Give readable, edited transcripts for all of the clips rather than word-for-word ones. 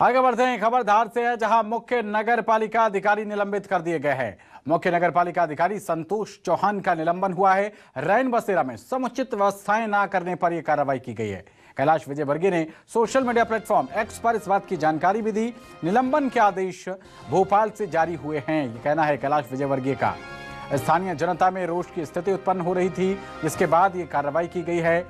आगे बढ़ते हैं, खबर धार से है, जहां मुख्य नगर पालिका अधिकारी निलंबित कर दिए गए हैं। मुख्य नगर पालिका अधिकारी संतोष चौहान का निलंबन हुआ है। रैन बसेरा में समुचित व्यवस्थाएं न करने पर यह कार्रवाई की गई है। कैलाश विजयवर्गीय ने सोशल मीडिया प्लेटफॉर्म एक्स पर इस बात की जानकारी भी दी। निलंबन के आदेश भोपाल से जारी हुए हैं, ये कहना है कैलाश विजयवर्गीय का। स्थानीय जनता में रोष की स्थिति उत्पन्न हो रही थी, जिसके बाद ये कार्रवाई की गई है।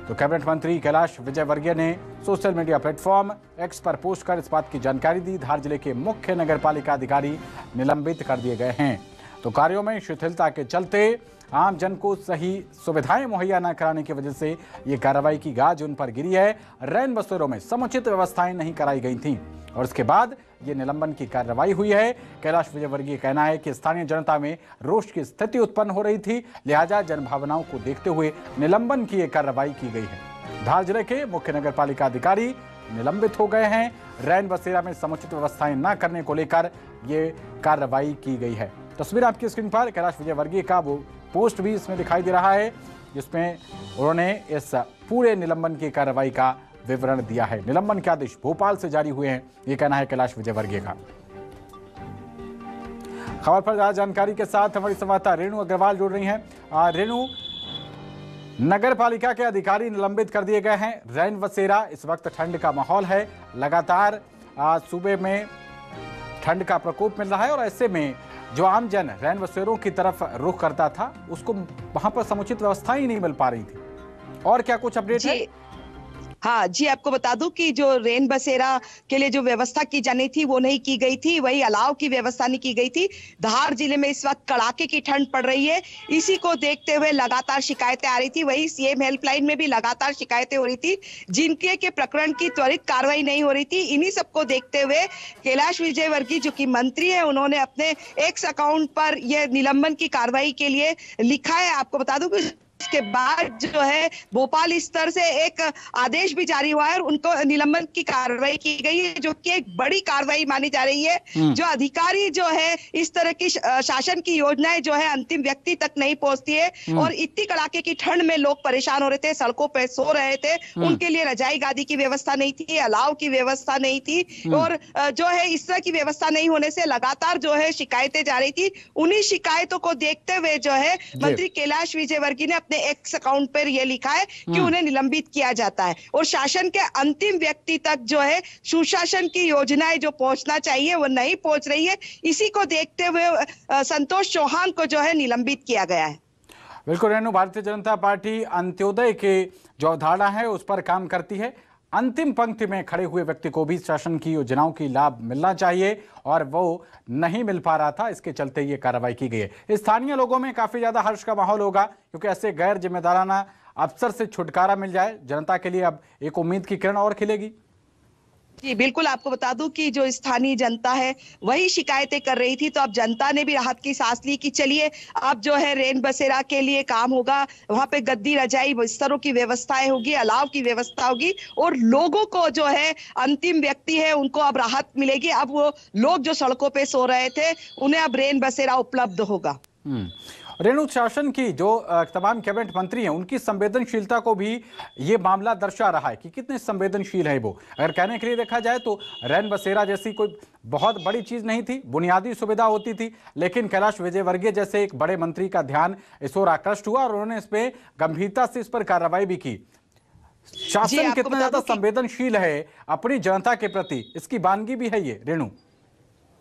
तो कैबिनेट मंत्री कैलाश विजयवर्गीय ने सोशल मीडिया प्लेटफॉर्म एक्स पर पोस्ट कर इस बात की जानकारी दी। धार जिले के मुख्य नगर पालिका अधिकारी निलंबित कर दिए गए हैं। तो कार्यों में शिथिलता के चलते आम जन को सही सुविधाएं मुहैया न कराने की वजह से ये कार्रवाई की गाज उन पर गिरी है। रैन बसेरों में समुचित व्यवस्थाएं नहीं कराई गई थीं और इसके बाद ये निलंबन की कार्रवाई हुई है। कैलाश विजयवर्गीय कहना है कि स्थानीय जनता में रोष की स्थिति उत्पन्न हो रही थी, लिहाजा जनभावनाओं को देखते हुए निलंबन की यह कार्रवाई की गई है। धार जिले के मुख्य नगर पालिका अधिकारी निलंबित हो गए हैं। रैन बसेरा में समुचित व्यवस्थाएं न करने को लेकर ये कार्रवाई की गई है। तस्वीर आपकी स्क्रीन पर कैलाश विजयवर्गीय का वो पोस्ट भी इसमें दिखाई दे रहा है, जिसमें उन्होंने इस पूरे निलंबन की कार्रवाई का विवरण दिया है। निलंबन के आदेश भोपाल से जारी हुए हैं, ये कहना है कैलाश विजयवर्गीय का। खबर पर ज्यादा जानकारी के साथ हमारी संवाददाता रेणु अग्रवाल जुड़ रही हैं। रेणु, नगर पालिका के अधिकारी निलंबित कर दिए गए हैं। रैन बसेरा, इस वक्त ठंड का माहौल है, लगातार सूबे में ठंड का प्रकोप मिल रहा है और ऐसे में जो आमजन रैन बसेरों की तरफ रुख करता था, उसको वहां पर समुचित व्यवस्था ही नहीं मिल पा रही थी। और क्या कुछ अपडेट है? हाँ जी, आपको बता दूं कि जो रैन बसेरा के लिए जो व्यवस्था की जानी थी वो नहीं की गई थी, वही अलाव की व्यवस्था नहीं की गई थी। धार जिले में इस वक्त कड़ाके की ठंड पड़ रही है, इसी को देखते हुए लगातार शिकायतें आ रही थी। वही सीएम हेल्पलाइन में भी लगातार शिकायतें हो रही थी, जिनके के प्रकरण की त्वरित कार्रवाई नहीं हो रही थी। इन्हीं सबको देखते हुए कैलाश विजयवर्गीय जो कि मंत्री है, उन्होंने अपने एक्स अकाउंट पर यह निलंबन की कार्रवाई के लिए लिखा है। आपको बता दूं कि इसके बाद जो है भोपाल स्तर से एक आदेश भी जारी हुआ है और उनको निलंबन की कार्रवाई की गई है, जो कि एक बड़ी कार्रवाई मानी जा रही है। जो अधिकारी जो है इस तरह की शासन की योजनाएं जो है अंतिम व्यक्ति तक नहीं पहुंचती है और इतनी कड़ाके की ठंड में लोग परेशान हो रहे थे, सड़कों पे सो रहे थे, उनके लिए रजाई गादी की व्यवस्था नहीं थी, अलाव की व्यवस्था नहीं थी और जो है इस तरह की व्यवस्था नहीं होने से लगातार जो है शिकायतें जा रही थी। उन्हीं शिकायतों को देखते हुए जो है मंत्री कैलाश विजयवर्गीय ने अपने एक्स अकाउंट पर यह लिखा है कि उन्हें निलंबित किया जाता है और शासन के अंतिम व्यक्ति तक जो है सुशासन की योजनाएं जो पहुंचना चाहिए वो नहीं पहुंच रही है। इसी को देखते हुए संतोष चौहान को जो है निलंबित किया गया है। बिल्कुल रेणु, भारतीय जनता पार्टी अंत्योदय के जो अवधारणा है उस पर काम करती है। अंतिम पंक्ति में खड़े हुए व्यक्ति को भी शासन की योजनाओं की लाभ मिलना चाहिए और वो नहीं मिल पा रहा था, इसके चलते ये कार्रवाई की गई है। स्थानीय लोगों में काफी ज्यादा हर्ष का माहौल होगा, क्योंकि ऐसे गैर जिम्मेदाराना अफसर से छुटकारा मिल जाए। जनता के लिए अब एक उम्मीद की किरण और खिलेगी। जी बिल्कुल, आपको बता दूं कि जो स्थानीय जनता है वही शिकायतें कर रही थी, तो अब जनता ने भी राहत की सांस ली कि चलिए अब जो है रैन बसेरा के लिए काम होगा, वहां पे गद्दी रजाई बिस्तरों की व्यवस्थाएं होगी, अलाव की व्यवस्था होगी और लोगों को जो है अंतिम व्यक्ति है उनको अब राहत मिलेगी। अब वो लोग जो सड़कों पे सो रहे थे उन्हें अब रैन बसेरा उपलब्ध होगा। रेणु, शासन की जो तमाम कैबिनेट मंत्री हैं उनकी संवेदनशीलता को भी ये मामला दर्शा रहा है कि कितने संवेदनशील है वो। अगर कहने के लिए देखा जाए तो रैन बसेरा जैसी कोई बहुत बड़ी चीज नहीं थी, बुनियादी सुविधा होती थी, लेकिन कैलाश विजयवर्गीय जैसे एक बड़े मंत्री का ध्यान इस ओर आकृष्ट हुआ और उन्होंने इस पे गंभीरता से इस पर कार्रवाई भी की। शासन कितना ज्यादा संवेदनशील है अपनी जनता के प्रति, इसकी वानगी भी है ये रेणु।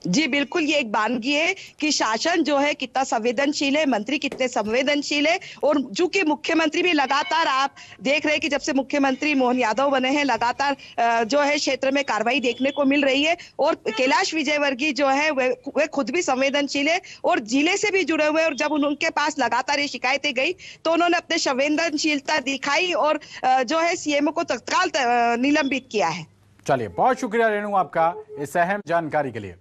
जी बिल्कुल, ये एक वानगी है कि शासन जो है कितना संवेदनशील है, मंत्री कितने संवेदनशील है। और चूंकि मुख्यमंत्री भी लगातार, आप देख रहे हैं कि जब से मुख्यमंत्री मोहन यादव बने हैं लगातार जो है क्षेत्र में कार्रवाई देखने को मिल रही है और कैलाश विजयवर्गीय जो है वे खुद भी संवेदनशील है और जिले से भी जुड़े हुए, और जब उनके पास लगातार ये शिकायतें गई तो उन्होंने अपने संवेदनशीलता दिखाई और जो है सीएमओ को तत्काल निलंबित किया है। चलिए, बहुत शुक्रिया रेणु आपका इस अहम जानकारी के लिए।